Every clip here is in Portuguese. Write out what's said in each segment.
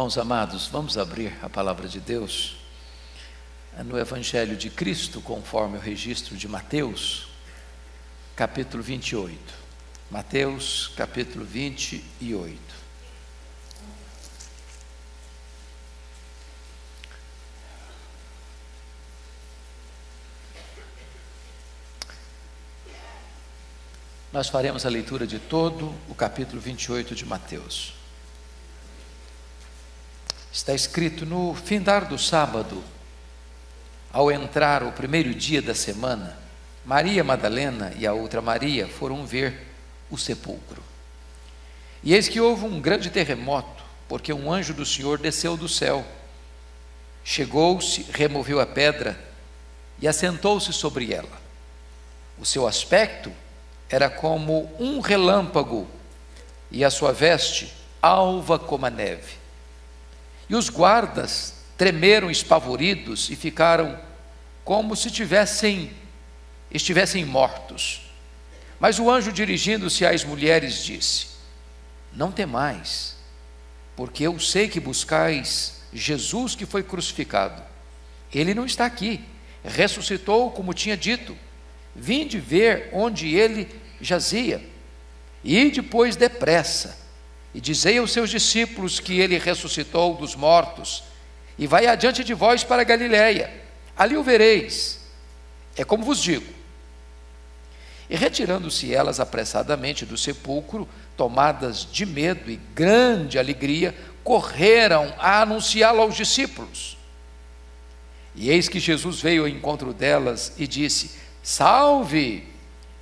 Irmãos amados, vamos abrir a palavra de Deus no Evangelho de Cristo, conforme o registro de Mateus, capítulo 28. Mateus, capítulo 28. Nós faremos a leitura de todo o capítulo 28 de Mateus. Está escrito: no findar do sábado, ao entrar o primeiro dia da semana, Maria Madalena e a outra Maria foram ver o sepulcro. E eis que houve um grande terremoto, porque um anjo do Senhor desceu do céu. Chegou-se, removeu a pedra e assentou-se sobre ela. O seu aspecto era como um relâmpago, e a sua veste alva como a neve. E os guardas tremeram espavoridos e ficaram como se estivessem mortos. Mas o anjo, dirigindo-se às mulheres, disse: não temais, porque eu sei que buscais Jesus que foi crucificado. Ele não está aqui, ressuscitou como tinha dito. Vinde ver onde ele jazia. E depois depressa, e dizei aos seus discípulos que ele ressuscitou dos mortos, e vai adiante de vós para Galiléia, ali o vereis. É como vos digo. E retirando-se elas apressadamente do sepulcro, tomadas de medo e grande alegria, correram a anunciá-lo aos discípulos. E eis que Jesus veio ao encontro delas e disse: salve!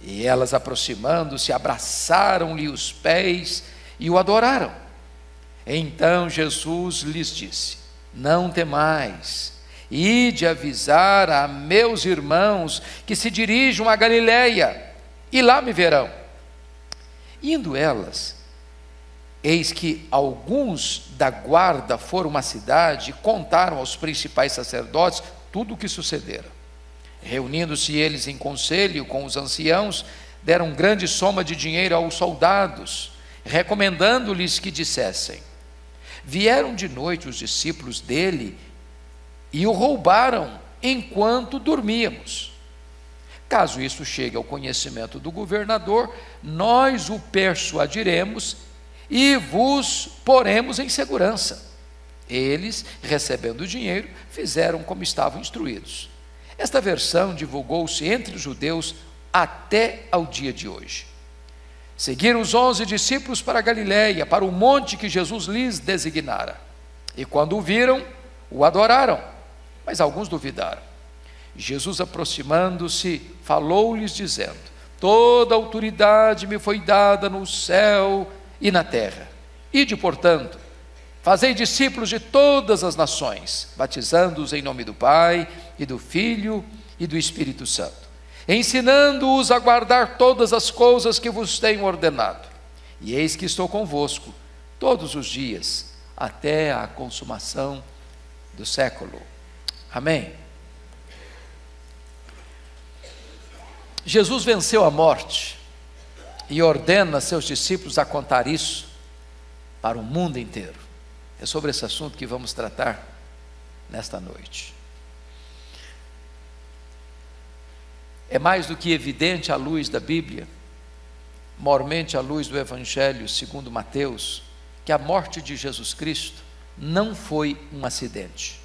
E elas, aproximando-se, abraçaram-lhe os pés e o adoraram. Então Jesus lhes disse: não temais, ide avisar a meus irmãos que se dirijam a Galiléia, e lá me verão. Indo elas, eis que alguns da guarda foram à cidade e contaram aos principais sacerdotes tudo o que sucedera. Reunindo-se eles em conselho com os anciãos, deram grande soma de dinheiro aos soldados, recomendando-lhes que dissessem: vieram de noite os discípulos dele e o roubaram enquanto dormíamos. Caso isso chegue ao conhecimento do governador, nós o persuadiremos e vos poremos em segurança. Eles, recebendo o dinheiro, fizeram como estavam instruídos. Esta versão divulgou-se entre os judeus até ao dia de hoje. Seguiram os 11 discípulos para a Galiléia, para o monte que Jesus lhes designara. E quando o viram, o adoraram, mas alguns duvidaram. Jesus, aproximando-se, falou-lhes dizendo: toda autoridade me foi dada no céu e na terra. Ide, portanto, fazei discípulos de todas as nações, batizando-os em nome do Pai, e do Filho, e do Espírito Santo, ensinando-os a guardar todas as coisas que vos tenho ordenado. E eis que estou convosco todos os dias, até a consumação do século. Amém. Jesus venceu a morte e ordena a seus discípulos a contar isso para o mundo inteiro. É sobre esse assunto que vamos tratar nesta noite. É mais do que evidente à luz da Bíblia, mormente à luz do Evangelho segundo Mateus, que a morte de Jesus Cristo não foi um acidente.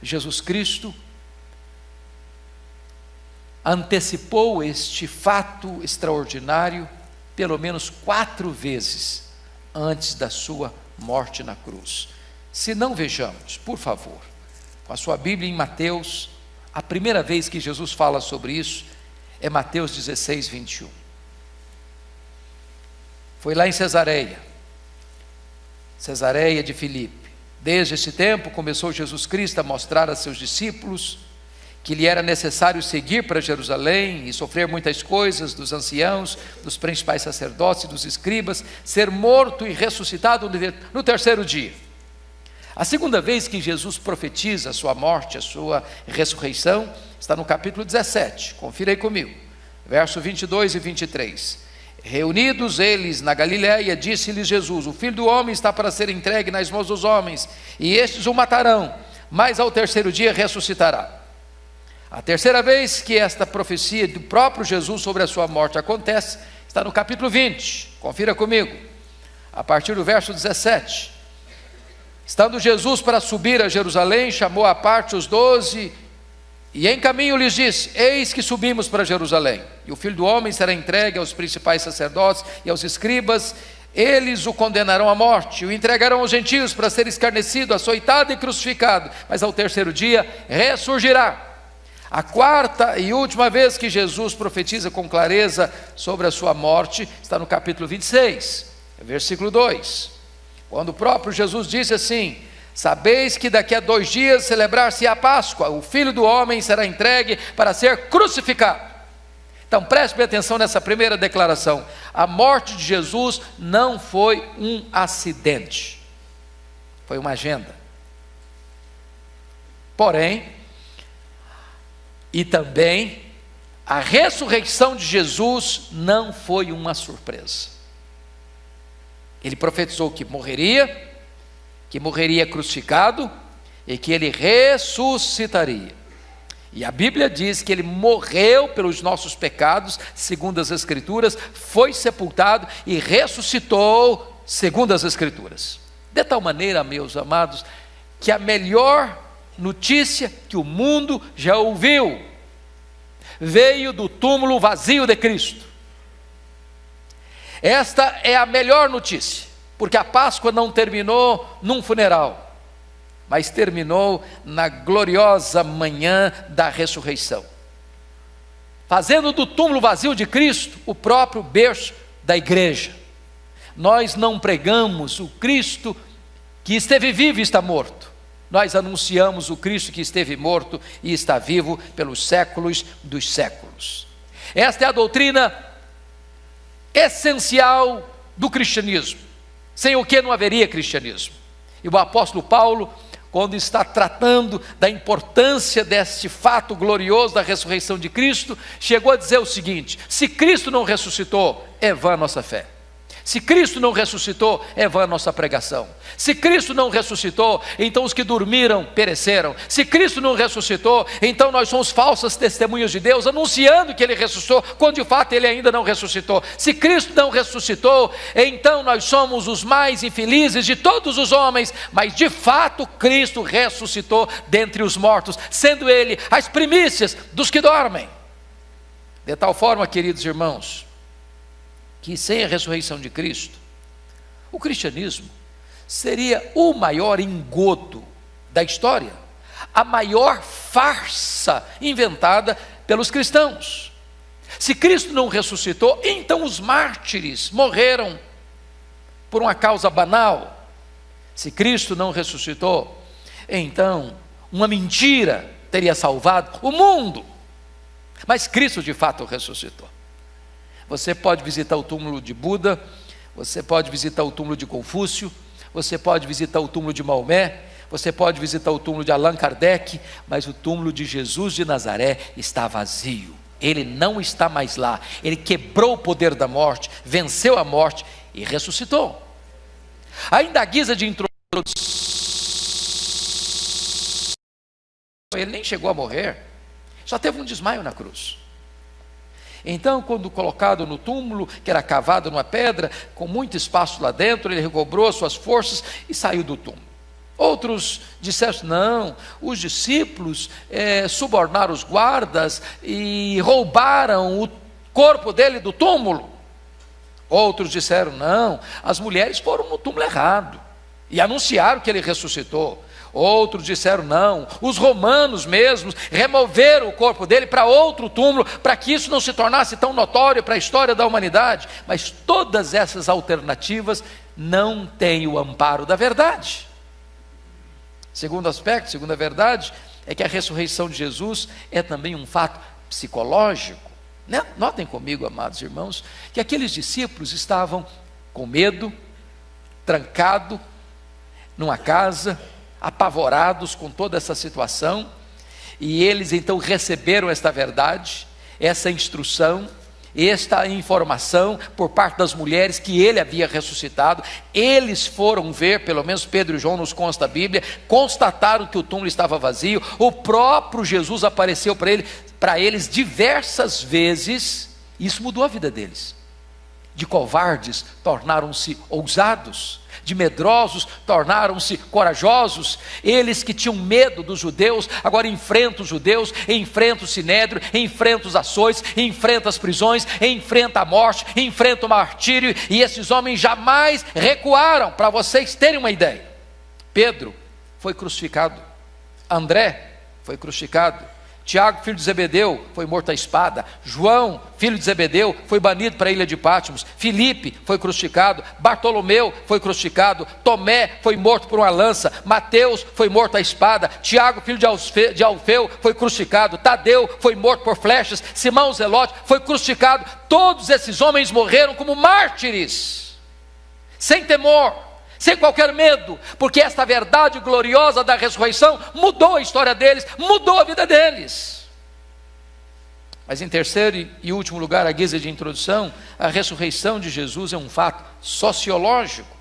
Jesus Cristo antecipou este fato extraordinário pelo menos 4 vezes antes da sua morte na cruz. Se não, vejamos, por favor, com a sua Bíblia em Mateus. A primeira vez que Jesus fala sobre isso é Mateus 16, 21. Foi lá em Cesareia de Filipe. Desde esse tempo começou Jesus Cristo a mostrar a seus discípulos que lhe era necessário seguir para Jerusalém e sofrer muitas coisas dos anciãos, dos principais sacerdotes e dos escribas, ser morto e ressuscitado no terceiro dia. A segunda vez que Jesus profetiza a sua morte, a sua ressurreição, está no capítulo 17, confira aí comigo, verso 22 e 23. Reunidos eles na Galiléia, disse-lhes Jesus: o Filho do Homem está para ser entregue nas mãos dos homens, e estes o matarão, mas ao terceiro dia ressuscitará. A terceira vez que esta profecia do próprio Jesus sobre a sua morte acontece, está no capítulo 20, confira comigo, a partir do verso 17. Estando Jesus para subir a Jerusalém, chamou à parte os 12, e em caminho lhes disse: eis que subimos para Jerusalém, e o Filho do Homem será entregue aos principais sacerdotes e aos escribas. Eles o condenarão à morte, o entregarão aos gentios para ser escarnecido, açoitado e crucificado, mas ao terceiro dia ressurgirá. A quarta e última vez que Jesus profetiza com clareza sobre a sua morte está no capítulo 26, versículo 2, quando o próprio Jesus disse assim: sabeis que daqui a 2 dias celebrar-se a Páscoa, o Filho do Homem será entregue para ser crucificado. Então preste bem atenção nessa primeira declaração: a morte de Jesus não foi um acidente, foi uma agenda. Porém, e também, a ressurreição de Jesus não foi uma surpresa. Ele profetizou que morreria crucificado e que ele ressuscitaria. E a Bíblia diz que ele morreu pelos nossos pecados, segundo as Escrituras, foi sepultado e ressuscitou, segundo as Escrituras. De tal maneira, meus amados, que a melhor notícia que o mundo já ouviu veio do túmulo vazio de Cristo. Esta é a melhor notícia, porque a Páscoa não terminou num funeral, mas terminou na gloriosa manhã da ressurreição, fazendo do túmulo vazio de Cristo o próprio berço da igreja. Nós não pregamos o Cristo que esteve vivo e está morto, nós anunciamos o Cristo que esteve morto e está vivo pelos séculos dos séculos. Esta é a doutrina essencial do cristianismo, sem o que não haveria cristianismo. E o apóstolo Paulo, quando está tratando da importância deste fato glorioso da ressurreição de Cristo, chegou a dizer o seguinte: se Cristo não ressuscitou, é vã a nossa fé. Se Cristo não ressuscitou, é vã a nossa pregação. Se Cristo não ressuscitou, então os que dormiram pereceram. Se Cristo não ressuscitou, então nós somos falsas testemunhas de Deus, anunciando que Ele ressuscitou, quando de fato Ele ainda não ressuscitou. Se Cristo não ressuscitou, então nós somos os mais infelizes de todos os homens, mas de fato Cristo ressuscitou dentre os mortos, sendo Ele as primícias dos que dormem. De tal forma, queridos irmãos, que sem a ressurreição de Cristo, o cristianismo seria o maior engodo da história, a maior farsa inventada pelos cristãos. Se Cristo não ressuscitou, então os mártires morreram por uma causa banal. Se Cristo não ressuscitou, então uma mentira teria salvado o mundo. Mas Cristo de fato ressuscitou. Você pode visitar o túmulo de Buda, você pode visitar o túmulo de Confúcio, você pode visitar o túmulo de Maomé, você pode visitar o túmulo de Allan Kardec, mas o túmulo de Jesus de Nazaré está vazio. Ele não está mais lá. Ele quebrou o poder da morte, venceu a morte e ressuscitou. Ainda à guisa de introdução, ele nem chegou a morrer, só teve um desmaio na cruz. Então, quando colocado no túmulo, que era cavado numa pedra, com muito espaço lá dentro, ele recobrou as suas forças e saiu do túmulo. Outros disseram: não, os discípulos subornaram os guardas e roubaram o corpo dele do túmulo. Outros disseram: não, as mulheres foram no túmulo errado e anunciaram que ele ressuscitou. Outros disseram: não, os romanos mesmos removeram o corpo dele para outro túmulo, para que isso não se tornasse tão notório para a história da humanidade. Mas todas essas alternativas não têm o amparo da verdade. Segundo aspecto, segunda verdade, é que a ressurreição de Jesus é também um fato psicológico. Notem comigo, amados irmãos, que aqueles discípulos estavam com medo, trancados numa casa, apavorados com toda essa situação, e eles então receberam esta verdade, essa instrução, esta informação por parte das mulheres que ele havia ressuscitado. Eles foram ver, pelo menos Pedro e João nos consta a Bíblia, constataram que o túmulo estava vazio. O próprio Jesus apareceu para eles diversas vezes. Isso mudou a vida deles. De covardes tornaram-se ousados, de medrosos tornaram-se corajosos. Eles que tinham medo dos judeus, agora enfrentam os judeus, enfrentam o sinédrio, enfrentam os açoites, enfrentam as prisões, enfrentam a morte, enfrentam o martírio, e esses homens jamais recuaram. Para vocês terem uma ideia, Pedro foi crucificado, André foi crucificado, Tiago, filho de Zebedeu, foi morto à espada. João, filho de Zebedeu, foi banido para a ilha de Patmos. Filipe foi crucificado. Bartolomeu foi crucificado. Tomé foi morto por uma lança. Mateus foi morto à espada. Tiago, filho de Alfeu, foi crucificado. Tadeu foi morto por flechas. Simão Zelote foi crucificado. Todos esses homens morreram como mártires, sem temor, sem qualquer medo, porque esta verdade gloriosa da ressurreição mudou a história deles, mudou a vida deles. Mas em terceiro e último lugar, a guisa de introdução, a ressurreição de Jesus é um fato sociológico.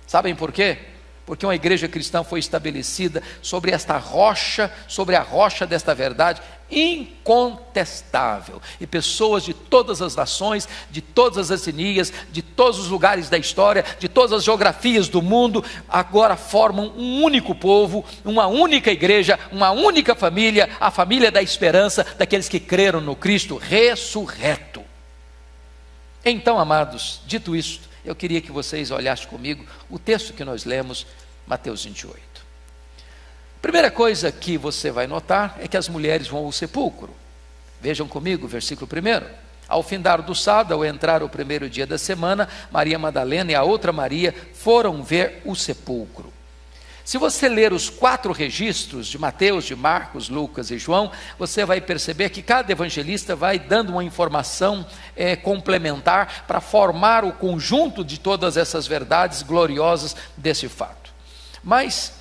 Sabem por quê? Porque uma igreja cristã foi estabelecida sobre esta rocha, sobre a rocha desta verdade incontestável, e pessoas de todas as nações, de todas as etnias, de todos os lugares da história, de todas as geografias do mundo, agora formam um único povo, uma única igreja, uma única família, a família da esperança, daqueles que creram no Cristo ressurreto. Então, amados, dito isto, eu queria que vocês olhassem comigo o texto que nós lemos, Mateus 28. Primeira coisa que você vai notar é que as mulheres vão ao sepulcro. Vejam comigo, versículo 1. Ao findar do sábado, ao entrar o primeiro dia da semana, Maria Madalena e a outra Maria foram ver o sepulcro. Se você ler os 4 registros de Mateus, de Marcos, Lucas e João, você vai perceber que cada evangelista vai dando uma informação complementar para formar o conjunto de todas essas verdades gloriosas desse fato. Mas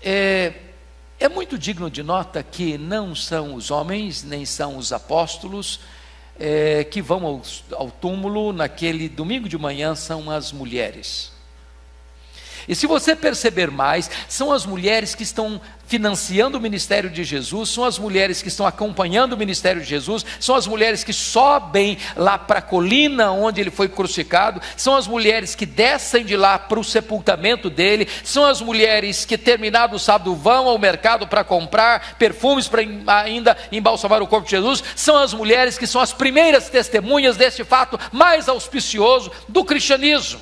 é muito digno de nota que não são os homens, nem são os apóstolos que vão ao túmulo naquele domingo de manhã, são as mulheres. E se você perceber mais, são as mulheres que estão financiando o ministério de Jesus, são as mulheres que estão acompanhando o ministério de Jesus, são as mulheres que sobem lá para a colina onde ele foi crucificado, são as mulheres que descem de lá para o sepultamento dele, são as mulheres que, terminado o sábado, vão ao mercado para comprar perfumes para ainda embalsamar o corpo de Jesus, são as mulheres que são as primeiras testemunhas deste fato mais auspicioso do cristianismo.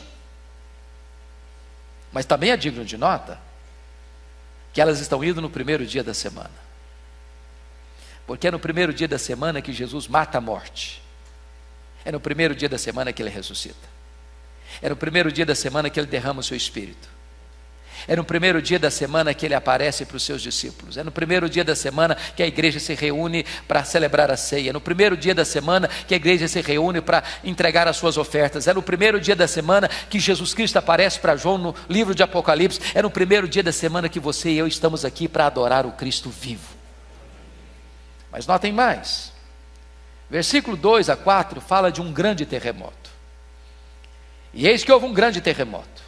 Mas também é digno de nota que elas estão indo no primeiro dia da semana, porque é no primeiro dia da semana que Jesus mata a morte, é no primeiro dia da semana que ele ressuscita, é no primeiro dia da semana que ele derrama o seu Espírito, é no primeiro dia da semana que ele aparece para os seus discípulos, é no primeiro dia da semana que a igreja se reúne para celebrar a ceia, é no primeiro dia da semana que a igreja se reúne para entregar as suas ofertas, é no primeiro dia da semana que Jesus Cristo aparece para João no livro de Apocalipse, é no primeiro dia da semana que você e eu estamos aqui para adorar o Cristo vivo. Mas notem mais, versículo 2 a 4 fala de um grande terremoto, e eis que houve um grande terremoto,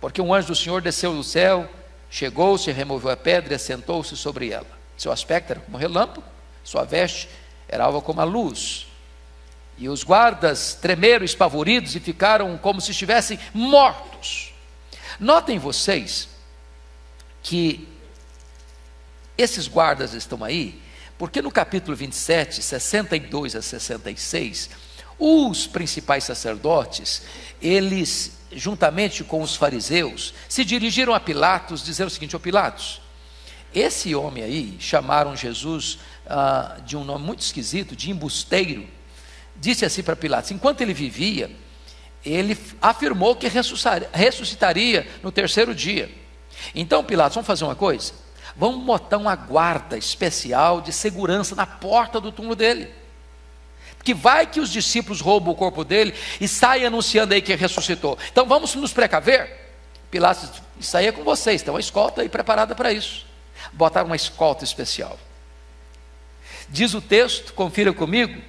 porque um anjo do Senhor desceu do céu, chegou-se, removeu a pedra e assentou-se sobre ela. Seu aspecto era como um relâmpago, sua veste era alva como a luz. E os guardas tremeram espavoridos e ficaram como se estivessem mortos. Notem vocês que esses guardas estão aí, porque no capítulo 27, 62 a 66, os principais sacerdotes, eles, juntamente com os fariseus, se dirigiram a Pilatos, dizendo o seguinte: ó Pilatos, esse homem aí, chamaram Jesus de um nome muito esquisito, de embusteiro, disse assim para Pilatos, enquanto ele vivia, ele afirmou que ressuscitaria no terceiro dia. Então Pilatos, vamos fazer uma coisa? Vamos botar uma guarda especial de segurança na porta do túmulo dele, que vai que os discípulos roubam o corpo dele e saem anunciando aí que ressuscitou. Então vamos nos precaver. Pilatos disse, isso aí é com vocês, tem uma escolta aí preparada para isso. Botaram uma escolta especial. Diz o texto, confira comigo,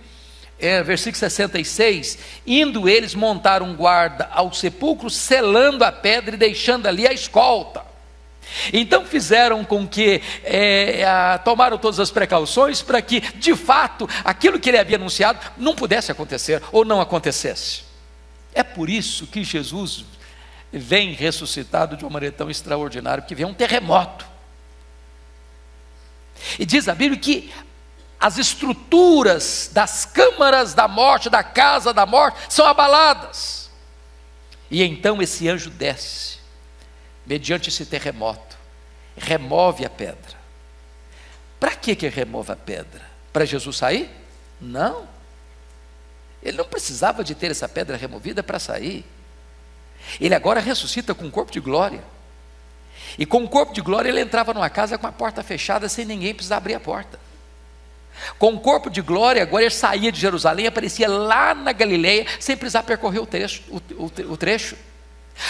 versículo 66, indo eles montaram guarda ao sepulcro, selando a pedra e deixando ali a escolta. Então fizeram com que, tomaram todas as precauções para que, de fato, aquilo que ele havia anunciado não pudesse acontecer, ou não acontecesse. É por isso que Jesus vem ressuscitado de uma maneira tão extraordinária, porque vem um terremoto. E diz a Bíblia que as estruturas das câmaras da morte, da casa da morte, são abaladas. E então esse anjo desce, mediante esse terremoto, remove a pedra. Para que remove a pedra? Para Jesus sair? Não. Ele não precisava de ter essa pedra removida para sair. Ele agora ressuscita com um corpo de glória. E com o corpo de glória ele entrava numa casa com a porta fechada, sem ninguém precisar abrir a porta. Com o corpo de glória, agora ele saía de Jerusalém, aparecia lá na Galileia, sem precisar percorrer o trecho.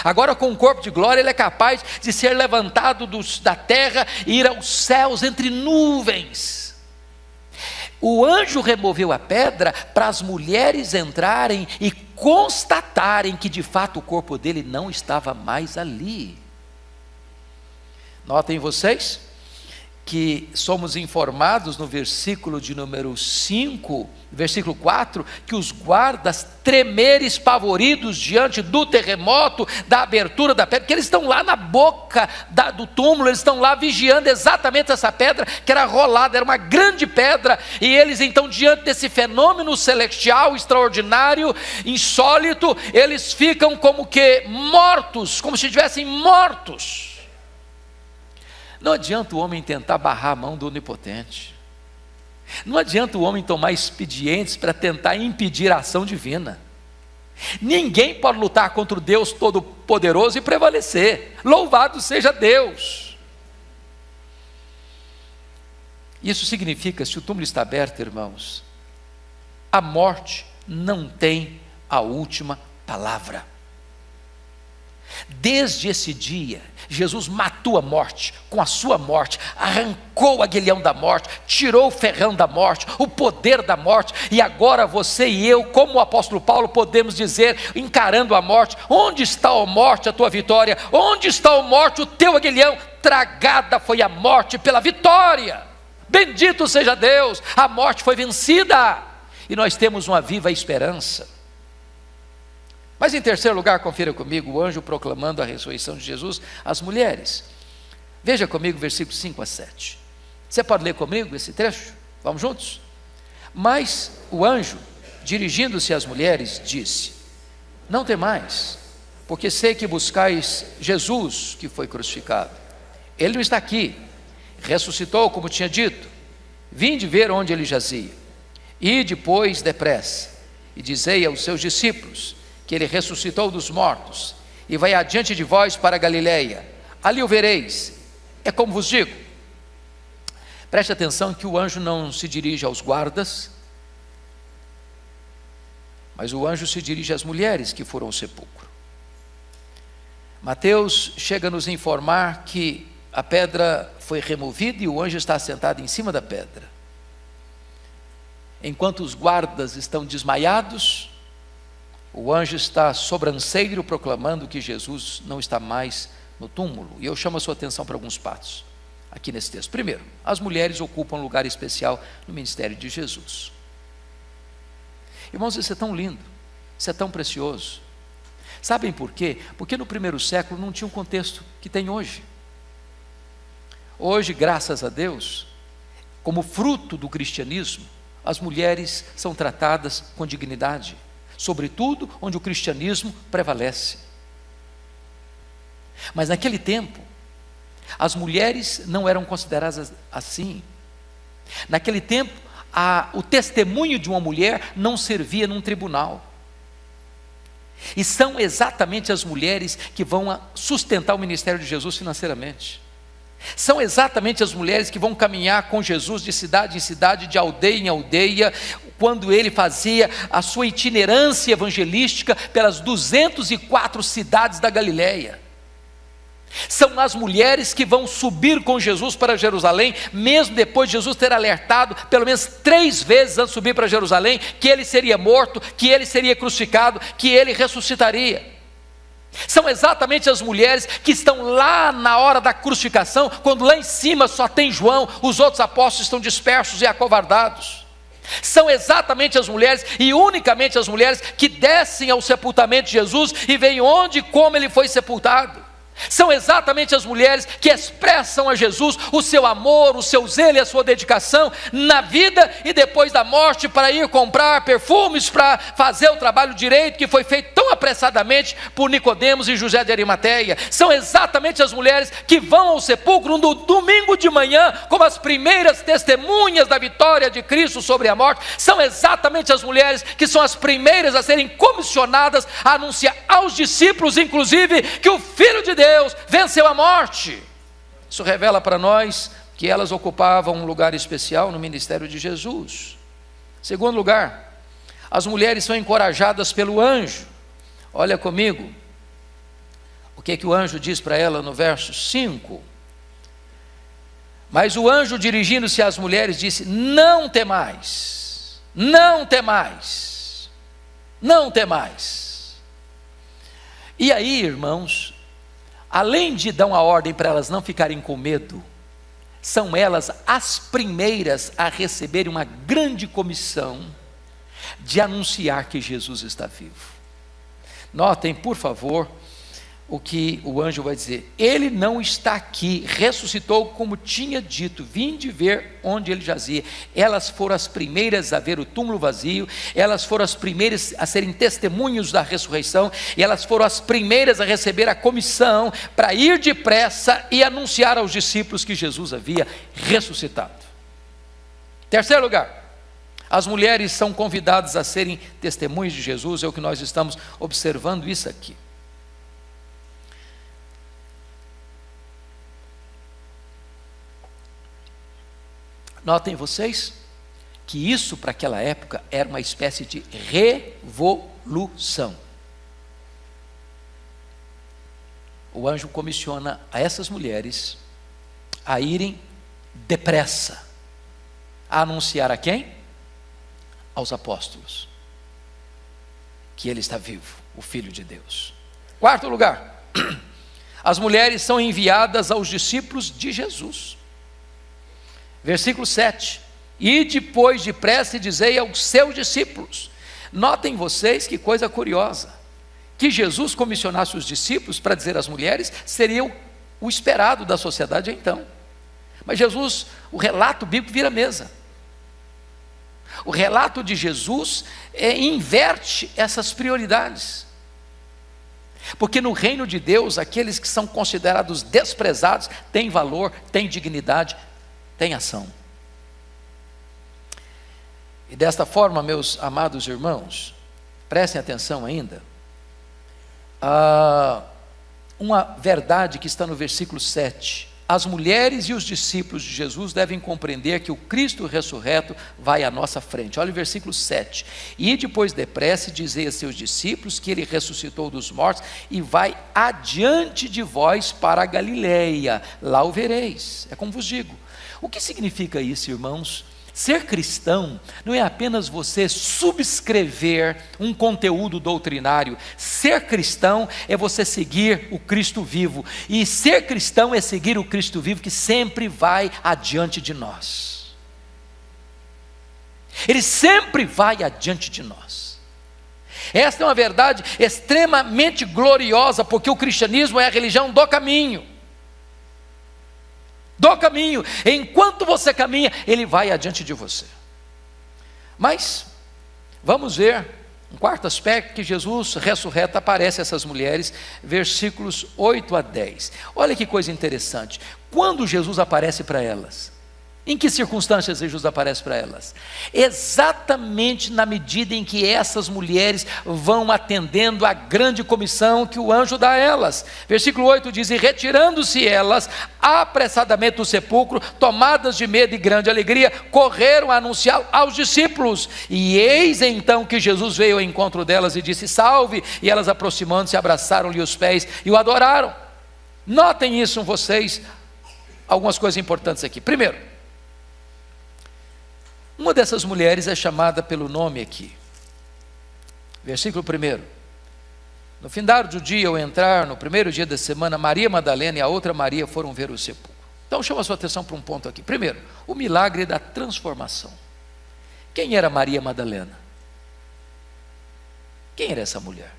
Agora com o corpo de glória ele é capaz de ser levantado da terra e ir aos céus entre nuvens. O anjo removeu a pedra para as mulheres entrarem e constatarem que de fato o corpo dele não estava mais ali. Notem vocês que somos informados no versículo de número 5, versículo 4, que os guardas tremeram espavoridos diante do terremoto, da abertura da pedra, porque eles estão lá na boca do túmulo, eles estão lá vigiando exatamente essa pedra que era rolada, era uma grande pedra, e eles então diante desse fenômeno celestial, extraordinário, insólito, eles ficam como que mortos, como se estivessem mortos. Não adianta o homem tentar barrar a mão do onipotente. Não adianta o homem tomar expedientes para tentar impedir a ação divina. Ninguém pode lutar contra o Deus Todo-Poderoso e prevalecer. Louvado seja Deus. Isso significa, se o túmulo está aberto, irmãos, a morte não tem a última palavra. Desde esse dia, Jesus matou a morte, com a sua morte, arrancou o aguilhão da morte, tirou o ferrão da morte, o poder da morte, e agora você e eu, como o apóstolo Paulo, podemos dizer, encarando a morte: onde está, ó morte, a tua vitória? Onde está, ó morte, o teu aguilhão? Tragada foi a morte pela vitória. Bendito seja Deus, a morte foi vencida, e nós temos uma viva esperança. Mas em terceiro lugar, confira comigo o anjo proclamando a ressurreição de Jesus às mulheres. Veja comigo versículos 5 a 7. Você pode ler comigo esse trecho? Vamos juntos? Mas o anjo, dirigindo-se às mulheres, disse: não temais, porque sei que buscais Jesus, que foi crucificado. Ele não está aqui, ressuscitou como tinha dito. Vinde ver onde ele jazia. E depois depressa, e dizei aos seus discípulos que ele ressuscitou dos mortos, e vai adiante de vós para a Galileia, ali o vereis. É como vos digo. Preste atenção que o anjo não se dirige aos guardas, mas o anjo se dirige às mulheres que foram ao sepulcro. Mateus chega a nos informar que a pedra foi removida e o anjo está sentado em cima da pedra. Enquanto os guardas estão desmaiados, o anjo está sobranceiro proclamando que Jesus não está mais no túmulo. E eu chamo a sua atenção para alguns passos aqui nesse texto. Primeiro, as mulheres ocupam um lugar especial no ministério de Jesus. Irmãos, isso é tão lindo, isso é tão precioso. Sabem por quê? Porque no primeiro século não tinha um contexto que tem hoje. Hoje, graças a Deus, como fruto do cristianismo, as mulheres são tratadas com dignidade, sobretudo onde o cristianismo prevalece. Mas naquele tempo, as mulheres não eram consideradas assim. Naquele tempo, o testemunho de uma mulher não servia num tribunal. E são exatamente as mulheres que vão sustentar o ministério de Jesus financeiramente. São exatamente as mulheres que vão caminhar com Jesus de cidade em cidade, de aldeia em aldeia, quando ele fazia a sua itinerância evangelística pelas 204 cidades da Galileia. São as mulheres que vão subir com Jesus para Jerusalém, mesmo depois de Jesus ter alertado, pelo menos 3 vezes antes de subir para Jerusalém, que ele seria morto, que ele seria crucificado, que ele ressuscitaria. São exatamente as mulheres que estão lá na hora da crucificação, quando lá em cima só tem João, os outros apóstolos estão dispersos e acovardados. São exatamente as mulheres, e unicamente as mulheres, que descem ao sepultamento de Jesus e veem onde e como ele foi sepultado. São exatamente as mulheres que expressam a Jesus o seu amor, o seu zelo e a sua dedicação na vida e depois da morte, para ir comprar perfumes, para fazer o trabalho direito que foi feito tão apressadamente por Nicodemos e José de Arimateia. São exatamente as mulheres que vão ao sepulcro no domingo de manhã, como as primeiras testemunhas da vitória de Cristo sobre a morte. São exatamente as mulheres que são as primeiras a serem comissionadas a anunciar aos discípulos, inclusive, que o Filho de Deus venceu a morte. Isso revela para nós que elas ocupavam um lugar especial no ministério de Jesus. Segundo lugar, as mulheres são encorajadas pelo anjo. Olha comigo o que o anjo diz para ela no verso 5. Mas o anjo, dirigindo-se às mulheres, disse: não temais, não temais, não temais. E aí, irmãos, além de dar uma ordem para elas não ficarem com medo, são elas as primeiras a receberem uma grande comissão de anunciar que Jesus está vivo. Notem, por favor, o que o anjo vai dizer: ele não está aqui, ressuscitou como tinha dito, vinde ver onde ele jazia. Elas foram as primeiras a ver o túmulo vazio, elas foram as primeiras a serem testemunhos da ressurreição, e elas foram as primeiras a receber a comissão para ir depressa e anunciar aos discípulos que Jesus havia ressuscitado. Terceiro lugar, as mulheres são convidadas a serem testemunhas de Jesus. É o que nós estamos observando isso aqui. Notem vocês que isso para aquela época era uma espécie de revolução. O anjo comissiona a essas mulheres a irem depressa a anunciar a quem? Aos apóstolos que ele está vivo, o Filho de Deus. Quarto lugar, as mulheres são enviadas aos discípulos de Jesus. Versículo 7: e depois depressa dizei aos seus discípulos. Notem vocês que coisa curiosa, que Jesus comissionasse os discípulos para dizer às mulheres seria o esperado da sociedade então. Mas Jesus, o relato bíblico vira mesa. O relato de Jesus inverte essas prioridades. Porque no reino de Deus, aqueles que são considerados desprezados têm valor, têm dignidade, tem ação. E desta forma, meus amados irmãos, prestem atenção ainda, uma verdade que está no versículo 7. As mulheres e os discípulos de Jesus devem compreender que o Cristo ressurreto vai à nossa frente. Olha o versículo 7. E depois depressa dizei a seus discípulos que ele ressuscitou dos mortos e vai adiante de vós para a Galileia, lá o vereis. É como vos digo. O que significa isso, irmãos? Ser cristão não é apenas você subscrever um conteúdo doutrinário. Ser cristão é você seguir o Cristo vivo. E ser cristão é seguir o Cristo vivo que sempre vai adiante de nós. Ele sempre vai adiante de nós. Esta é uma verdade extremamente gloriosa, porque o cristianismo é a religião do caminho. Do caminho, enquanto você caminha, ele vai adiante de você. Mas, vamos ver um quarto aspecto que Jesus ressurreto aparece a essas mulheres, versículos 8 a 10. Olha que coisa interessante, quando Jesus aparece para elas, em que circunstâncias Jesus aparece para elas? Exatamente na medida em que essas mulheres vão atendendo a grande comissão que o anjo dá a elas. Versículo 8 diz: e retirando-se elas apressadamente do sepulcro, tomadas de medo e grande alegria, correram a anunciar aos discípulos. E eis então que Jesus veio ao encontro delas e disse: salve! E elas, aproximando-se, abraçaram-lhe os pés e o adoraram. Notem isso em vocês, algumas coisas importantes aqui. Primeiro, uma dessas mulheres é chamada pelo nome aqui. Versículo 1. No findar do dia, ao entrar no primeiro dia da semana, Maria Madalena e a outra Maria foram ver o sepulcro. Então chama a sua atenção para um ponto aqui. Primeiro, o milagre da transformação. Quem era Maria Madalena? Quem era essa mulher?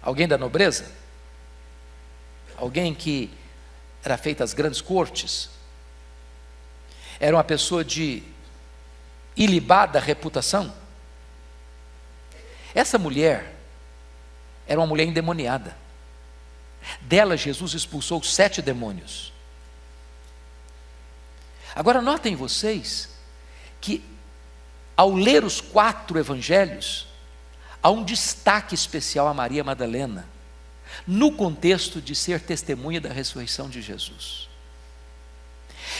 Alguém da nobreza? Alguém que era feita às grandes cortes? Era uma pessoa de ilibada reputação? Essa mulher era uma mulher endemoniada. Dela Jesus expulsou 7 demônios. Agora notem vocês que ao ler os 4 evangelhos, há um destaque especial a Maria Madalena, no contexto de ser testemunha da ressurreição de Jesus.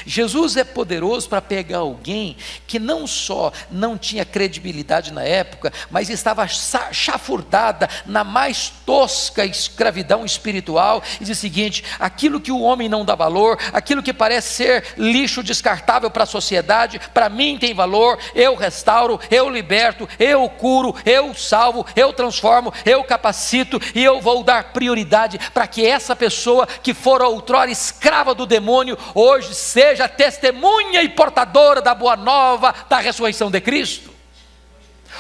Jesus é poderoso para pegar alguém que não só não tinha credibilidade na época, mas estava chafurdada na mais tosca escravidão espiritual, e diz o seguinte: aquilo que o homem não dá valor, aquilo que parece ser lixo descartável para a sociedade, para mim tem valor. Eu restauro, eu liberto, eu curo, eu salvo, eu transformo, eu capacito, e eu vou dar prioridade para que essa pessoa que fora outrora escrava do demônio, hoje seja testemunha e portadora da boa nova da ressurreição de Cristo.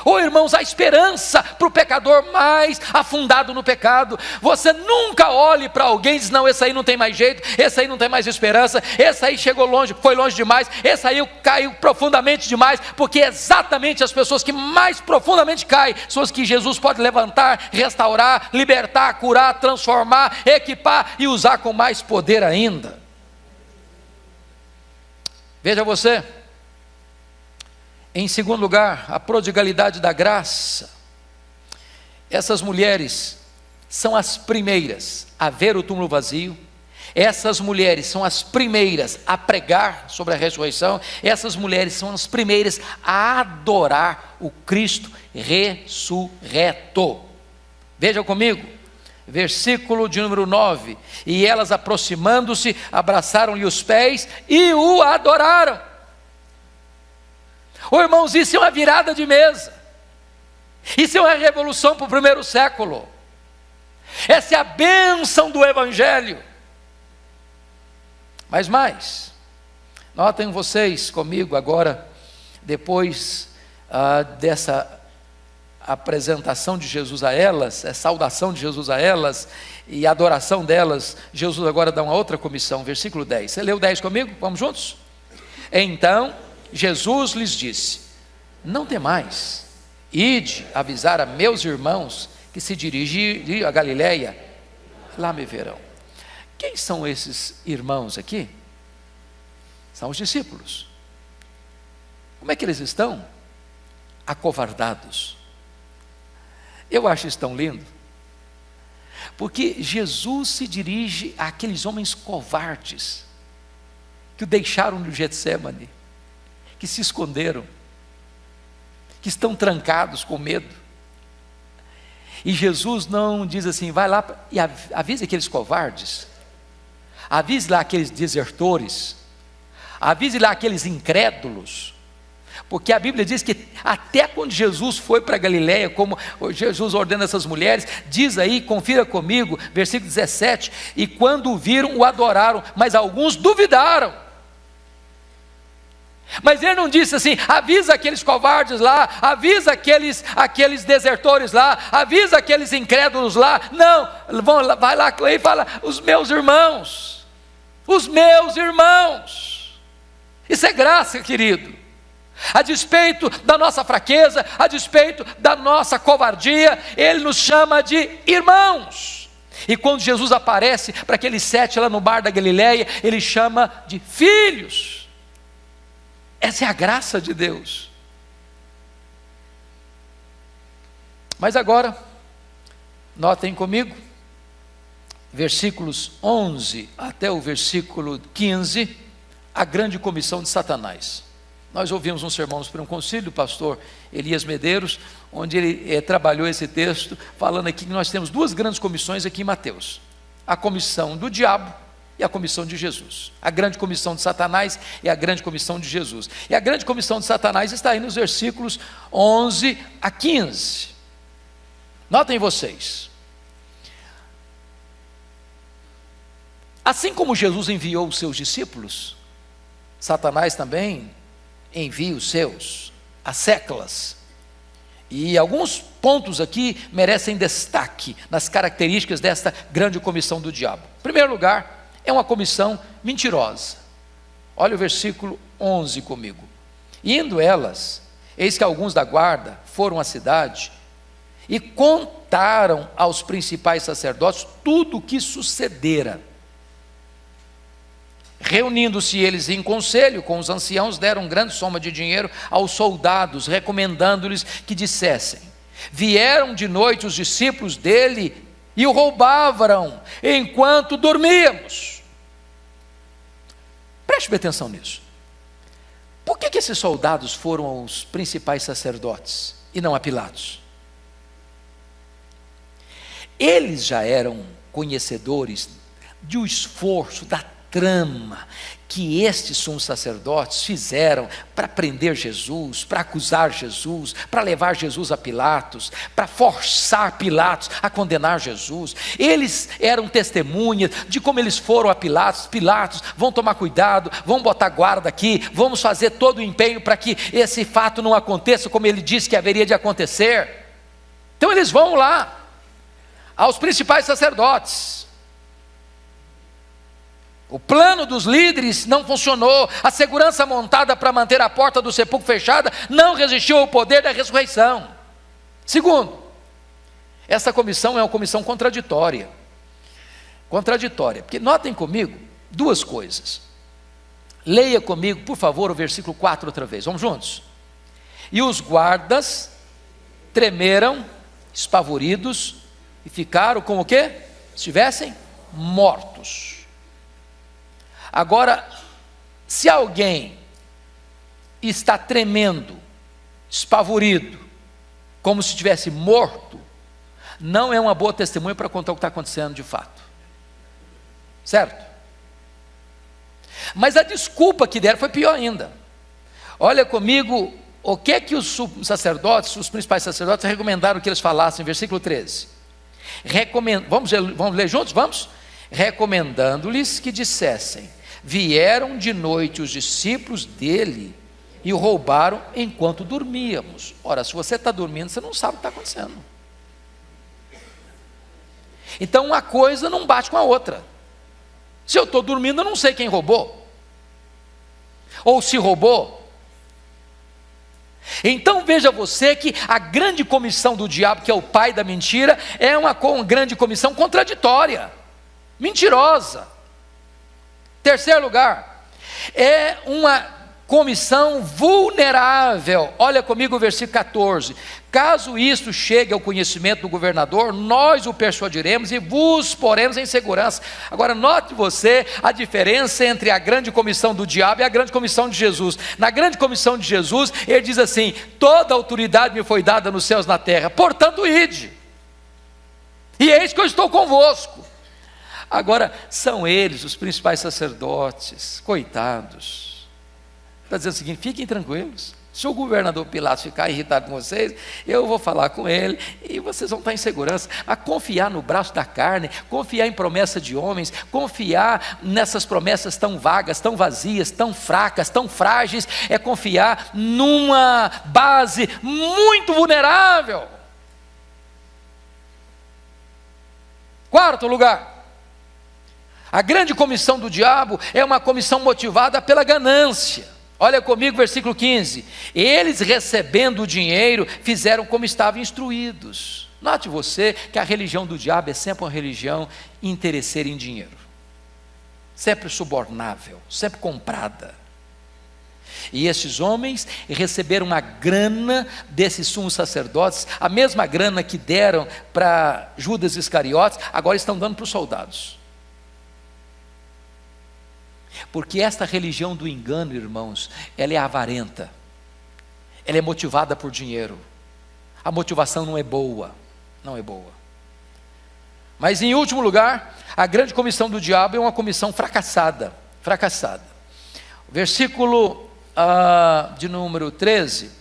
Oh, irmãos, há esperança para o pecador mais afundado no pecado. Você nunca olhe para alguém e diz: não, esse aí não tem mais jeito, esse aí não tem mais esperança, esse aí chegou longe, foi longe demais, esse aí caiu profundamente demais, porque exatamente as pessoas que mais profundamente caem são as que Jesus pode levantar, restaurar, libertar, curar, transformar, equipar e usar com mais poder ainda. Veja você, em segundo lugar, a prodigalidade da graça. Essas mulheres são as primeiras a ver o túmulo vazio, essas mulheres são as primeiras a pregar sobre a ressurreição, essas mulheres são as primeiras a adorar o Cristo ressurreto. Veja comigo. Versículo de número 9: e elas, aproximando-se, abraçaram-lhe os pés e o adoraram. Oh, irmãos, isso é uma virada de mesa, isso é uma revolução para o primeiro século, essa é a bênção do Evangelho. Mas mais, notem vocês comigo agora, depois dessa apresentação de Jesus a elas, a saudação de Jesus a elas e a adoração delas, Jesus agora dá uma outra comissão. Versículo 10, você leu 10 comigo? Vamos juntos? Então Jesus lhes disse: não temais, ide avisar a meus irmãos que se dirigem a Galiléia, lá me verão. Quem são esses irmãos aqui? São os discípulos. Como é que eles estão? Acovardados. Eu acho isso tão lindo, porque Jesus se dirige àqueles homens covardes, que o deixaram no Getsêmani, que se esconderam, que estão trancados com medo, e Jesus não diz assim: vai lá e avise aqueles covardes, avise lá aqueles desertores, avise lá aqueles incrédulos, porque a Bíblia diz que até quando Jesus foi para Galiléia, como Jesus ordena essas mulheres, diz aí, confira comigo, versículo 17: e quando o viram, o adoraram, mas alguns duvidaram. Mas ele não disse assim: avisa aqueles covardes lá, avisa aqueles desertores lá, avisa aqueles incrédulos lá. Não, vai lá e fala: os meus irmãos, os meus irmãos. Isso é graça, querido. A despeito da nossa fraqueza, a despeito da nossa covardia, Ele nos chama de irmãos. E quando Jesus aparece para aqueles 7 lá no bar da Galiléia, Ele chama de filhos. Essa é a graça de Deus. Mas agora, notem comigo, versículos 11 até o versículo 15, a grande comissão de Satanás. Nós ouvimos um sermão no Supremo Concílio do pastor Elias Medeiros, onde ele trabalhou esse texto, falando aqui que nós temos 2 grandes comissões aqui em Mateus. a comissão do diabo e a comissão de Jesus. A grande comissão de Satanás e a grande comissão de Jesus. E a grande comissão de Satanás está aí nos versículos 11 a 15. Notem vocês. Assim como Jesus enviou os seus discípulos, Satanás também envia os seus, as séclas. E alguns pontos aqui merecem destaque nas características desta grande comissão do diabo. Em primeiro lugar, é uma comissão mentirosa. Olha o versículo 11 comigo. Indo elas, eis que alguns da guarda foram à cidade e contaram aos principais sacerdotes tudo o que sucedera. Reunindo-se eles em conselho com os anciãos, deram grande soma de dinheiro aos soldados, recomendando-lhes que dissessem: vieram de noite os discípulos dele e o roubavam enquanto dormíamos. Preste bem atenção nisso. Por que esses soldados foram aos principais sacerdotes e não a Pilatos? Eles já eram conhecedores do esforço, da trama que estes sumos sacerdotes fizeram para prender Jesus, para acusar Jesus, para levar Jesus a Pilatos, para forçar Pilatos a condenar Jesus. Eles eram testemunhas de como eles foram a Pilatos. Pilatos, vão tomar cuidado, vão botar guarda aqui, vamos fazer todo o empenho para que esse fato não aconteça como ele disse que haveria de acontecer. Então eles vão lá aos principais sacerdotes. O plano dos líderes não funcionou, a segurança montada para manter a porta do sepulcro fechada não resistiu ao poder da ressurreição. Segundo, essa comissão é uma comissão contraditória. Contraditória, porque notem comigo duas coisas. Leia comigo, por favor, o versículo 4 outra vez, vamos juntos. E os guardas tremeram, espavoridos, e ficaram como o quê? Estivessem mortos. Agora, se alguém está tremendo, espavorido, como se estivesse morto, não é uma boa testemunha para contar o que está acontecendo de fato. Certo? Mas a desculpa que deram foi pior ainda. Olha comigo, o que é que os sacerdotes, os principais sacerdotes, recomendaram que eles falassem, versículo 13. Vamos ler juntos? Vamos? Recomendando-lhes que dissessem: vieram de noite os discípulos dele e o roubaram enquanto dormíamos. Ora, se você está dormindo, você não sabe o que está acontecendo. Então uma coisa não bate com a outra. Se eu estou dormindo, eu não sei quem roubou, ou se roubou. Então veja você que a grande comissão do diabo, que é o pai da mentira, é uma grande comissão contraditória, mentirosa. Terceiro lugar, é uma comissão vulnerável. Olha comigo o versículo 14. Caso isto chegue ao conhecimento do governador, nós o persuadiremos e vos poremos em segurança. Agora note você a diferença entre a grande comissão do diabo e a grande comissão de Jesus. Na grande comissão de Jesus, ele diz assim: toda autoridade me foi dada nos céus e na terra, portanto ide, e eis que eu estou convosco. Agora, são eles, os principais sacerdotes, coitados. Está dizendo o seguinte: fiquem tranquilos, se o governador Pilatos ficar irritado com vocês, eu vou falar com ele, e vocês vão estar em segurança. A confiar no braço da carne, confiar em promessa de homens, confiar nessas promessas tão vagas, tão vazias, tão fracas, tão frágeis, é confiar numa base muito vulnerável. Quarto lugar, a grande comissão do diabo é uma comissão motivada pela ganância. Olha comigo, versículo 15. Eles, recebendo o dinheiro, fizeram como estavam instruídos. Note você que a religião do diabo é sempre uma religião interesseira em dinheiro, sempre subornável, sempre comprada. E esses homens receberam uma grana desses sumos sacerdotes, a mesma grana que deram para Judas Iscariotes, agora estão dando para os soldados. Porque esta religião do engano, irmãos, ela é avarenta, ela é motivada por dinheiro. A motivação não é boa, não é boa. Mas em último lugar, a grande comissão do diabo é uma comissão fracassada. O versículo de número 13,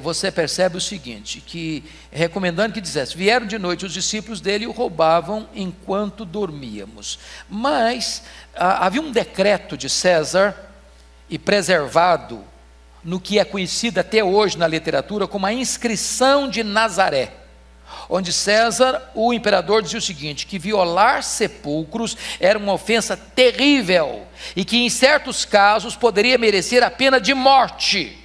você percebe o seguinte, que recomendando que dissesse: vieram de noite os discípulos dele e o roubavam enquanto dormíamos. Mas havia um decreto de César, e preservado no que é conhecido até hoje na literatura como a inscrição de Nazaré, onde César, o imperador, dizia o seguinte, que violar sepulcros era uma ofensa terrível, e que em certos casos poderia merecer a pena de morte.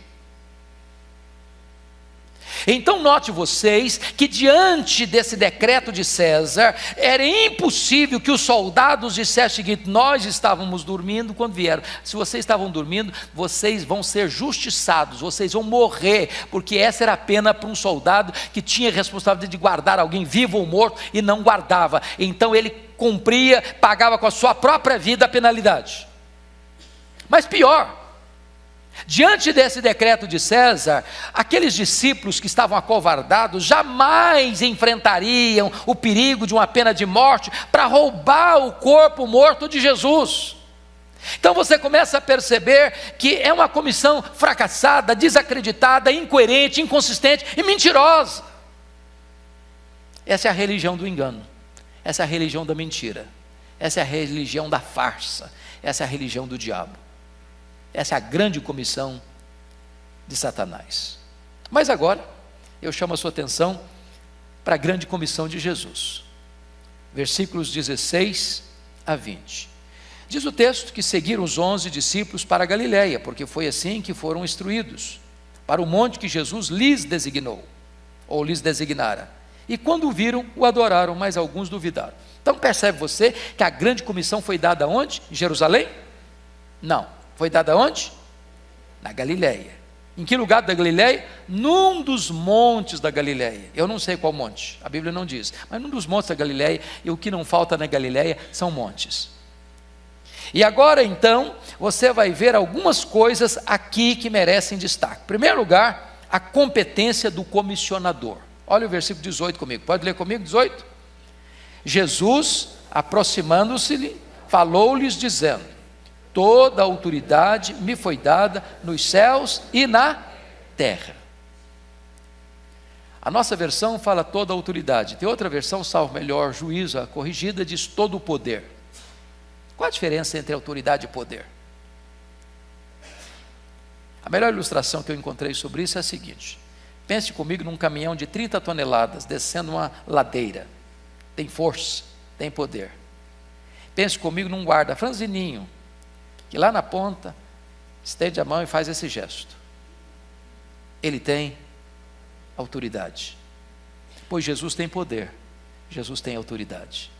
Então note vocês que diante desse decreto de César, era impossível que os soldados dissessem o seguinte: nós estávamos dormindo quando vieram. Se vocês estavam dormindo, vocês vão ser justiçados, vocês vão morrer, porque essa era a pena para um soldado que tinha responsabilidade de guardar alguém vivo ou morto e não guardava. Então ele cumpria, pagava com a sua própria vida a penalidade. Mas pior, diante desse decreto de César, aqueles discípulos que estavam acovardados jamais enfrentariam o perigo de uma pena de morte para roubar o corpo morto de Jesus. Então você começa a perceber que é uma comissão fracassada, desacreditada, incoerente, inconsistente e mentirosa. Essa é a religião do engano, essa é a religião da mentira, essa é a religião da farsa, essa é a religião do diabo. Essa é a grande comissão de Satanás. Mas agora, eu chamo a sua atenção para a grande comissão de Jesus. Versículos 16 a 20. Diz o texto que seguiram os 11 discípulos para a Galiléia, porque foi assim que foram instruídos, para o monte que Jesus lhes designou, ou lhes designara. E quando o viram, o adoraram, mas alguns duvidaram. Então percebe você que a grande comissão foi dada onde? Em Jerusalém? Não. Foi dada onde? Na Galiléia. Em que lugar da Galiléia? Num dos montes da Galiléia. Eu não sei qual monte, a Bíblia não diz, mas num dos montes da Galiléia, e o que não falta na Galiléia são montes. E agora então, você vai ver algumas coisas aqui que merecem destaque. Em primeiro lugar, a competência do comissionador. Olha o versículo 18 comigo, pode ler comigo, 18? Jesus, aproximando-se-lhe, falou-lhes dizendo: toda a autoridade me foi dada nos céus e na terra. A nossa versão fala toda a autoridade. Tem outra versão, salvo melhor juízo, a corrigida, diz todo o poder. Qual a diferença entre autoridade e poder? A melhor ilustração que eu encontrei sobre isso é a seguinte: pense comigo num caminhão de 30 toneladas descendo uma ladeira. Tem força, tem poder. Pense comigo num guarda franzininho, que lá na ponta estende a mão e faz esse gesto. Ele tem autoridade, pois Jesus tem poder, Jesus tem autoridade.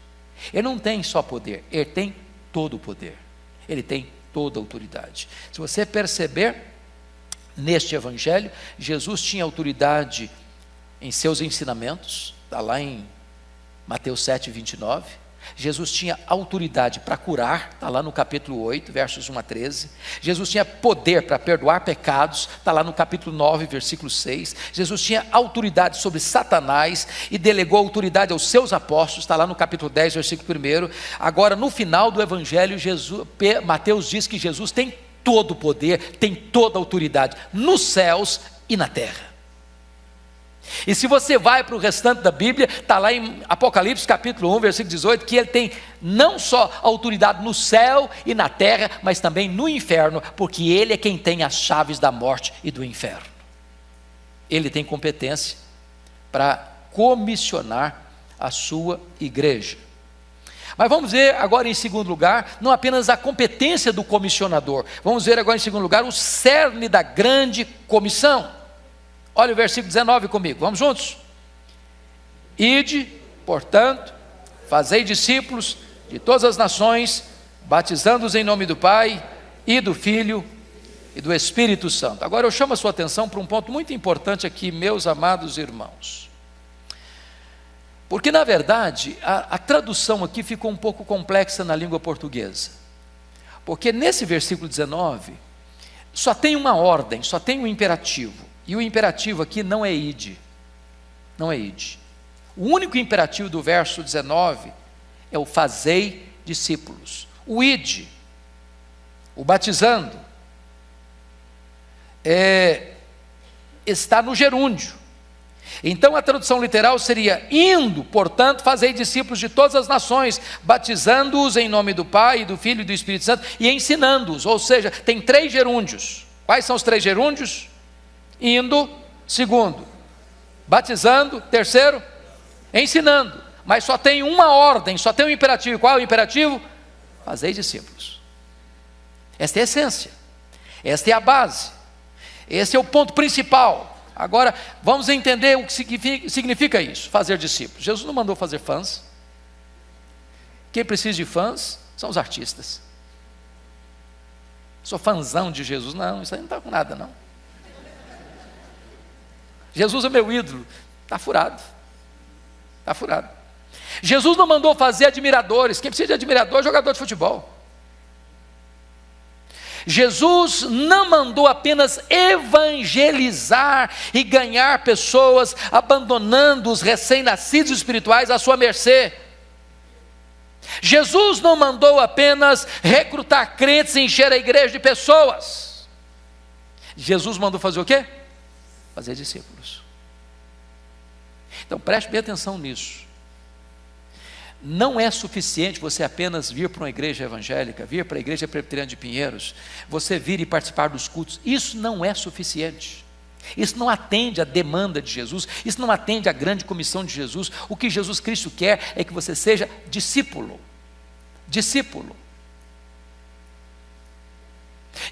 Ele não tem só poder, ele tem todo o poder, ele tem toda a autoridade. Se você perceber, neste evangelho, Jesus tinha autoridade em seus ensinamentos, está lá em Mateus 7, 29. Jesus tinha autoridade para curar, está lá no capítulo 8, versos 1 a 13. Jesus tinha poder para perdoar pecados, está lá no capítulo 9, versículo 6. Jesus tinha autoridade sobre Satanás e delegou autoridade aos seus apóstolos, está lá no capítulo 10, versículo 1. Agora, no final do evangelho, Mateus diz que Jesus tem todo o poder, tem toda a autoridade, nos céus e na terra. E se você vai para o restante da Bíblia, está lá em Apocalipse capítulo 1, versículo 18, que ele tem não só autoridade no céu e na terra, mas também no inferno, porque ele é quem tem as chaves da morte e do inferno. Ele tem competência para comissionar a sua igreja. Mas vamos ver agora em segundo lugar, não apenas a competência do comissionador, vamos ver agora em segundo lugar o cerne da grande comissão. Olha o versículo 19 comigo, vamos juntos? Ide, portanto, fazei discípulos de todas as nações, batizando-os em nome do Pai, e do Filho, e do Espírito Santo. Agora eu chamo a sua atenção para um ponto muito importante aqui, meus amados irmãos. Porque na verdade, a tradução aqui ficou um pouco complexa na língua portuguesa. Porque nesse versículo 19, só tem uma ordem, só tem um imperativo. E o imperativo aqui não é ide, não é ide. O único imperativo do verso 19 é o fazei discípulos. O ide, o batizando, está no gerúndio. Então a tradução literal seria: indo, portanto, fazei discípulos de todas as nações, batizando-os em nome do Pai, do Filho e do Espírito Santo, e ensinando-os. Ou seja, tem 3 gerúndios. Quais são os 3 gerúndios? Indo, segundo, batizando, terceiro, ensinando. Mas só tem uma ordem, só tem um imperativo. Qual é o imperativo? Fazei discípulos. Esta é a essência, esta é a base, esse é o ponto principal. Agora, vamos entender o que significa isso, fazer discípulos. Jesus não mandou fazer fãs. Quem precisa de fãs são os artistas. Sou fãzão de Jesus. Não, isso aí não está com nada, não. Jesus é meu ídolo. Está furado. Está furado. Jesus não mandou fazer admiradores. Quem precisa de admirador é jogador de futebol. Jesus não mandou apenas evangelizar e ganhar pessoas, abandonando os recém-nascidos espirituais à sua mercê. Jesus não mandou apenas recrutar crentes e encher a igreja de pessoas. Jesus mandou fazer o quê? Fazer discípulos. Então preste bem atenção nisso. Não é suficiente você apenas vir para uma igreja evangélica, vir para a igreja presbiteriana de Pinheiros, você vir e participar dos cultos. Isso não é suficiente. Isso não atende à demanda de Jesus, isso não atende à grande comissão de Jesus. O que Jesus Cristo quer é que você seja discípulo. Discípulo.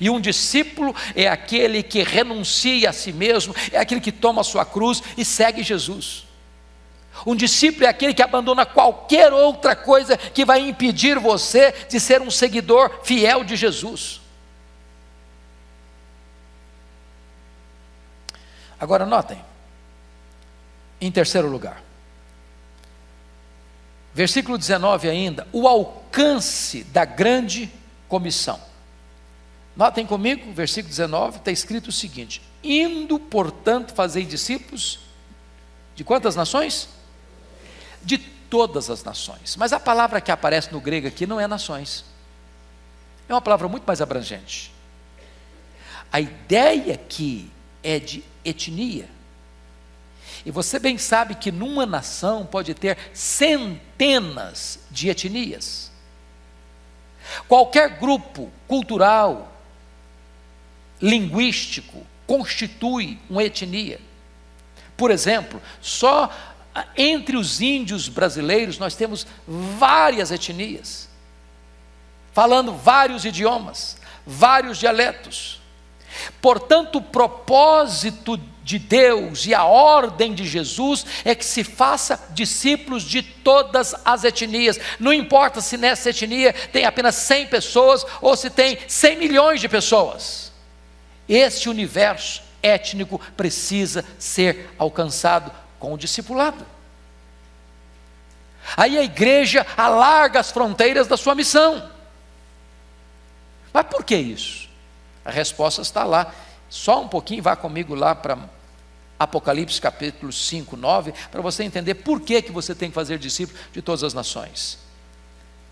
E um discípulo é aquele que renuncia a si mesmo, é aquele que toma a sua cruz e segue Jesus. Um discípulo é aquele que abandona qualquer outra coisa que vai impedir você de ser um seguidor fiel de Jesus. Agora notem, em terceiro lugar, versículo 19 ainda, o alcance da grande comissão. Notem comigo, versículo 19, está escrito o seguinte: indo, portanto, fazei discípulos de quantas nações? De todas as nações. Mas a palavra que aparece no grego aqui não é nações, é uma palavra muito mais abrangente. A ideia aqui é de etnia, e você bem sabe que numa nação pode ter centenas de etnias. Qualquer grupo cultural, linguístico, constitui uma etnia. Por exemplo, só entre os índios brasileiros nós temos várias etnias, falando vários idiomas, vários dialetos. Portanto, o propósito de Deus e a ordem de Jesus é que se faça discípulos de todas as etnias. Não importa se nessa etnia tem apenas 100 pessoas ou se tem 100 milhões de pessoas. Esse universo étnico precisa ser alcançado com o discipulado. Aí a igreja alarga as fronteiras da sua missão. Mas por que isso? A resposta está lá. Só um pouquinho, vá comigo lá para Apocalipse capítulo 5, 9, para você entender por que você tem que fazer discípulos de todas as nações.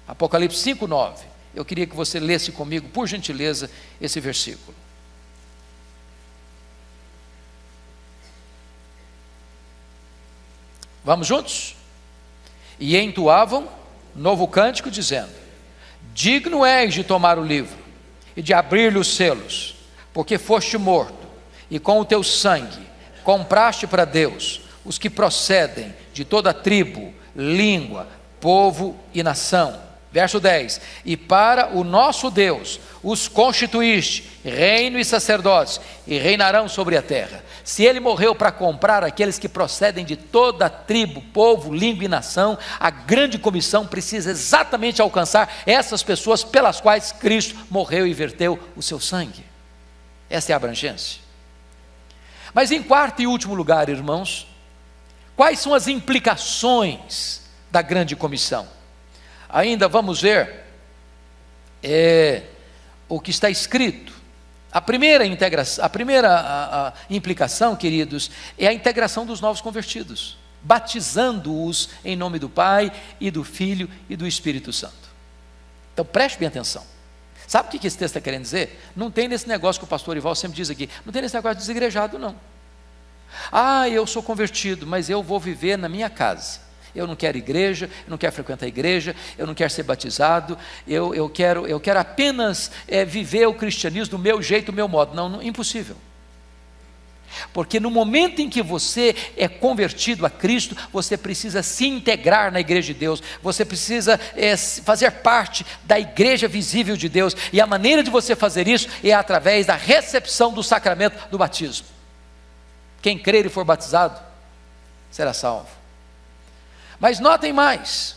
Apocalipse 5, 9. Eu queria que você lesse comigo, por gentileza, esse versículo. Vamos juntos? E entoavam novo cântico dizendo: digno és de tomar o livro e de abrir-lhe os selos, porque foste morto e com o teu sangue compraste para Deus os que procedem de toda tribo, língua, povo e nação. Verso 10: e para o nosso Deus os constituíste reino e sacerdotes, e reinarão sobre a terra. Se ele morreu para comprar aqueles que procedem de toda tribo, povo, língua e nação, a grande comissão precisa exatamente alcançar essas pessoas pelas quais Cristo morreu e verteu o seu sangue. Essa é a abrangência. Mas em quarto e último lugar, irmãos, quais são as implicações da grande comissão? Ainda vamos ver o que está escrito. A primeira implicação, queridos, é a integração dos novos convertidos. batizando-os em nome do Pai e do Filho e do Espírito Santo. Então preste bem atenção. Sabe o que esse texto está querendo dizer? Não tem nesse negócio que o pastor Ival sempre diz aqui, não tem nesse negócio de desigrejado não. Eu sou convertido, mas eu vou viver na minha casa. Eu não quero igreja, eu não quero frequentar a igreja, eu não quero ser batizado, eu quero apenas viver o cristianismo do meu jeito, do meu modo. Não, impossível. Porque no momento em que você é convertido a Cristo, você precisa se integrar na igreja de Deus, você precisa fazer parte da igreja visível de Deus, e a maneira de você fazer isso é através da recepção do sacramento do batismo. Quem crer e for batizado, será salvo. Mas notem mais,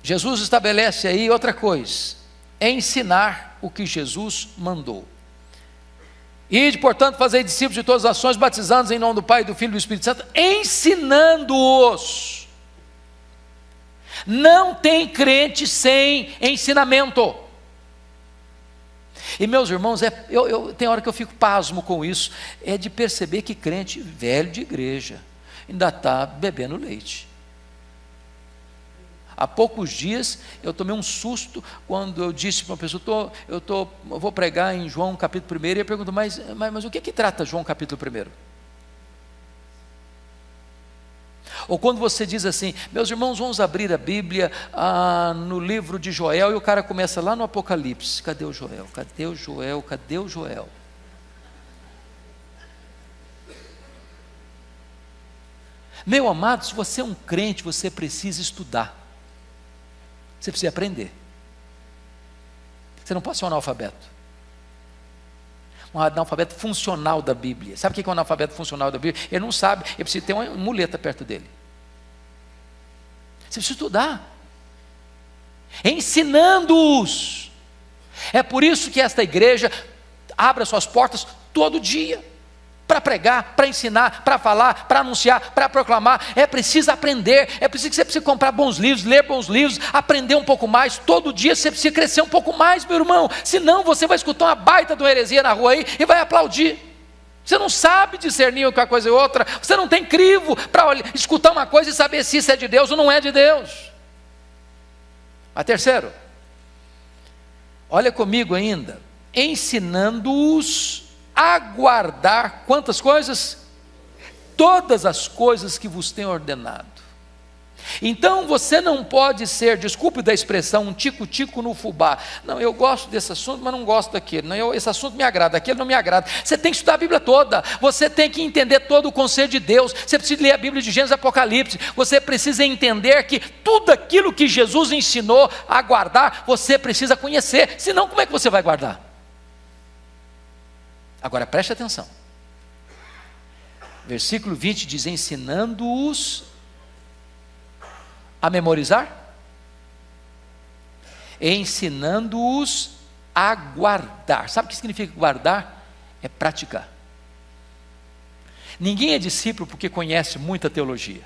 Jesus estabelece aí outra coisa, é ensinar o que Jesus mandou. Ide, portanto, fazei discípulos de todas as nações, batizando-os em nome do Pai, do Filho e do Espírito Santo, ensinando-os. Não tem crente sem ensinamento. E meus irmãos, tem hora que eu fico pasmo com isso, é de perceber que crente velho de igreja ainda está bebendo leite. Há poucos dias eu tomei um susto quando eu disse para uma pessoa, eu vou pregar em João capítulo 1, e eu pergunto, mas o que trata João capítulo 1? Ou quando você diz assim, meus irmãos, vamos abrir a Bíblia no livro de Joel, e o cara começa lá no Apocalipse, cadê o Joel? Cadê o Joel? Cadê o Joel? Meu amado, se você é um crente, você precisa estudar. Você precisa aprender. Você não pode ser um analfabeto. Um analfabeto funcional da Bíblia. Sabe o que é um analfabeto funcional da Bíblia? Ele não sabe, ele precisa ter uma muleta perto dele. Você precisa estudar. Ensinando-os. É por isso que esta igreja abre as suas portas todo dia. Para pregar, para ensinar, para falar, para anunciar, para proclamar. É preciso aprender, é preciso que você precisa comprar bons livros, ler bons livros, aprender um pouco mais. Todo dia você precisa crescer um pouco mais, meu irmão. Senão você vai escutar uma baita de uma heresia na rua aí e vai aplaudir. Você não sabe discernir uma coisa e outra. Você não tem crivo para escutar uma coisa e saber se isso é de Deus ou não é de Deus. Mas terceiro, olha comigo ainda, ensinando-os a guardar quantas coisas? Todas as coisas que vos tenho ordenado. Então você não pode ser, desculpe da expressão, um tico-tico no fubá. Não, eu gosto desse assunto, mas não gosto daquele. Não, esse assunto me agrada, aquele não me agrada. Você tem que estudar a Bíblia toda. Você tem que entender todo o conselho de Deus. Você precisa ler a Bíblia de Gênesis e Apocalipse. Você precisa entender que tudo aquilo que Jesus ensinou a guardar, você precisa conhecer. Senão, como é que você vai guardar? Agora preste atenção, versículo 20 diz, ensinando-os a memorizar, ensinando-os a guardar. Sabe o que significa guardar? É praticar. Ninguém é discípulo porque conhece muita teologia.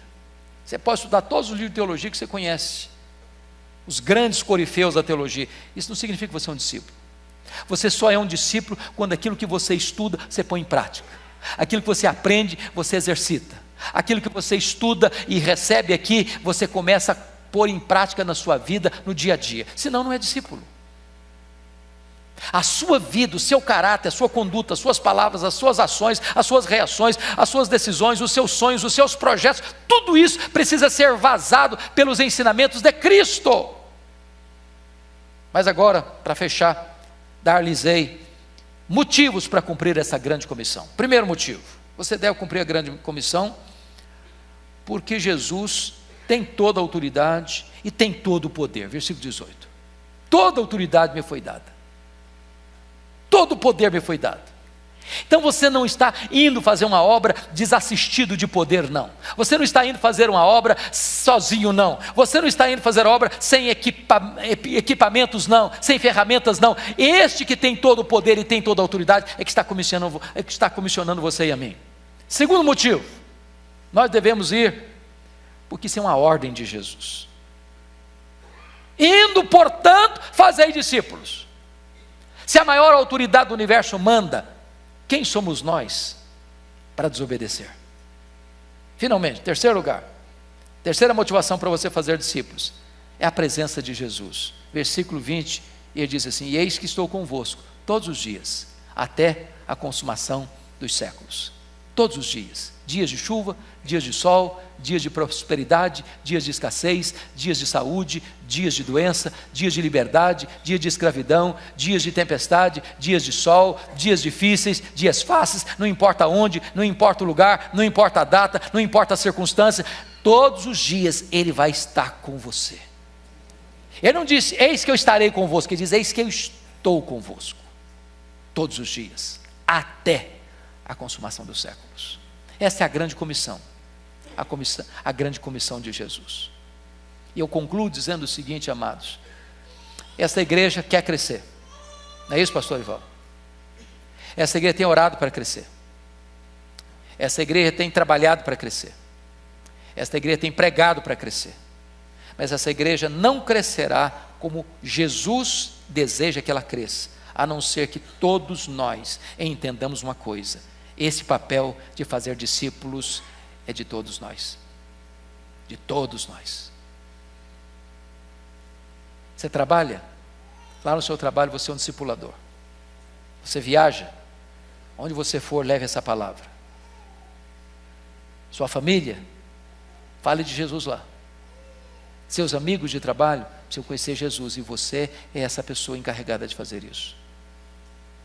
Você pode estudar todos os livros de teologia que você conhece, os grandes corifeus da teologia, isso não significa que você é um discípulo. Você só é um discípulo quando aquilo que você estuda, você põe em prática. Aquilo que você aprende, você exercita. Aquilo que você estuda e recebe aqui, você começa a pôr em prática na sua vida, no dia a dia. Senão não é discípulo. A sua vida, o seu caráter, a sua conduta, as suas palavras, as suas ações, as suas reações, as suas decisões, os seus sonhos, os seus projetos, tudo isso precisa ser vazado pelos ensinamentos de Cristo. Mas agora, para fechar, dar-lhes-ei motivos para cumprir essa grande comissão. Primeiro motivo, você deve cumprir a grande comissão porque Jesus tem toda a autoridade e tem todo o poder. Versículo 18. Toda a autoridade me foi dada. Todo o poder me foi dado. Então você não está indo fazer uma obra desassistido de poder, não. Você não está indo fazer uma obra sozinho, não. Você não está indo fazer obra sem equipamentos, não. Sem ferramentas, não. Este que tem todo o poder e tem toda a autoridade é que está comissionando você e a mim. Segundo motivo, nós devemos ir porque isso é uma ordem de Jesus. Indo, portanto, fazei discípulos. Se a maior autoridade do universo manda, quem somos nós para desobedecer? Finalmente, terceiro lugar, terceira motivação para você fazer discípulos, é a presença de Jesus. Versículo 20, ele diz assim: e eis que estou convosco todos os dias, até a consumação dos séculos. Todos os dias, dias de chuva, dias de sol, dias de prosperidade, dias de escassez, dias de saúde, dias de doença, dias de liberdade, dias de escravidão, dias de tempestade, dias de sol, dias difíceis, dias fáceis, não importa onde, não importa o lugar, não importa a data, não importa a circunstância, todos os dias Ele vai estar com você. Ele não disse, eis que eu estarei convosco, Ele diz, eis que eu estou convosco, todos os dias, até a consumação dos séculos. Essa é a grande comissão, a grande comissão de Jesus. E eu concluo dizendo o seguinte, amados: essa igreja quer crescer, não é isso, pastor Ivaldo? Essa igreja tem orado para crescer, essa igreja tem trabalhado para crescer, essa igreja tem pregado para crescer, mas essa igreja não crescerá como Jesus deseja que ela cresça, a não ser que todos nós entendamos uma coisa: esse papel de fazer discípulos é de todos nós. De todos nós. Você trabalha? Lá no seu trabalho você é um discipulador. Você viaja? Onde você for, leve essa palavra. Sua família? Fale de Jesus lá. Seus amigos de trabalho precisam conhecer Jesus, e você é essa pessoa encarregada de fazer isso.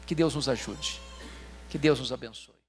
Que Deus nos ajude. Que Deus nos abençoe.